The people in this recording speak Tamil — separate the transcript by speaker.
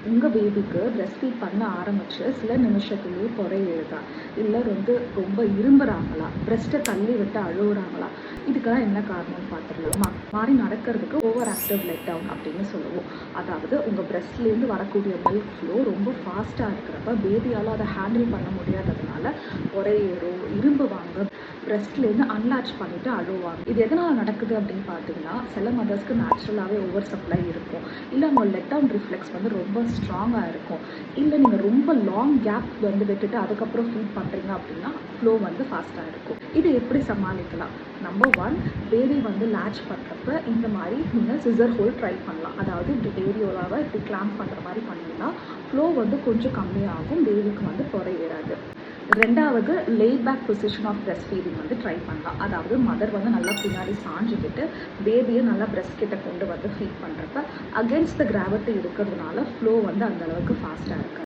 Speaker 1: உங்கள் பேபிக்கு பிரஸ்ட் ஃபீட் பண்ண ஆரம்பித்து சில நிமிஷத்துலேயே பொறை எழுதா, இல்லை ரொம்ப இரும்புறாங்களா, பிரஸ்ட்டை தள்ளி விட்டு அழுகுறாங்களா, இதுக்கெல்லாம் என்ன காரணம்னு பார்த்துடலாமா? மாதிரி நடக்கிறதுக்கு ஓவர் ஆக்டிவ் லெட் டவுன் அப்படின்னு சொல்லுவோம். அதாவது உங்கள் பிரஸ்ட்லேருந்து வரக்கூடிய மில்க் ஃப்ளோ ரொம்ப ஃபாஸ்ட்டாக இருக்கிறப்ப பேபியால் அதை ஹேண்டில் பண்ண முடியாததுனால பொறை ஏறும், இரும்புவாங்க, பிரஸ்ட்லேருந்து அன்லாச் பண்ணிவிட்டு அழுவாங்க. இது எதனால் நடக்குது அப்படின்னு பார்த்தீங்கன்னா, சில மதர்ஸ்க்கு நேச்சுரலாகவே ஓவர் சப்ளை இருக்கும், இல்லை அவங்க லெட் டவுன் ரிஃப்ளெக்ஸ் ரொம்ப ஸ்ட்ராங்காக இருக்கும், இல்லை நீங்கள் ரொம்ப லாங் கேப் விட்டுட்டு அதுக்கப்புறம் ஃபீட் பண்ணுறீங்க அப்படின்னா ஃப்ளோ ஃபாஸ்ட்டாக இருக்கும். இது எப்படி சமாளிக்கலாம்? நம்பர் 1, பேபி லேட்ச் பண்ணுறப்ப இந்த மாதிரி நீங்கள் சிசர் ஹோல் ட்ரை பண்ணலாம். அதாவது இப்படி ஏரியோலாவை இப்படி கிளாம்ப் பண்ணுற மாதிரி பண்ணிங்கன்னா ஃப்ளோ கொஞ்சம் கம்மியாகும், பேபிக்கு பொறை ஏறாது. ரெண்டாவது, laid back position of breast feeding try பண்ணலாம். அதாவது மதர் நல்லா பின்னாடி சாஞ்சுக்கிட்டு பேபியை நல்லா பிரஸ்ட் கிட்ட கொண்டு ஃபீட் பண்ணுறப்ப அகென்ஸ்ட் த கிராவிட்டி இருக்கிறதுனால ஃப்ளோ அந்த அளவுக்கு ஃபாஸ்ட்டாக இருக்காது.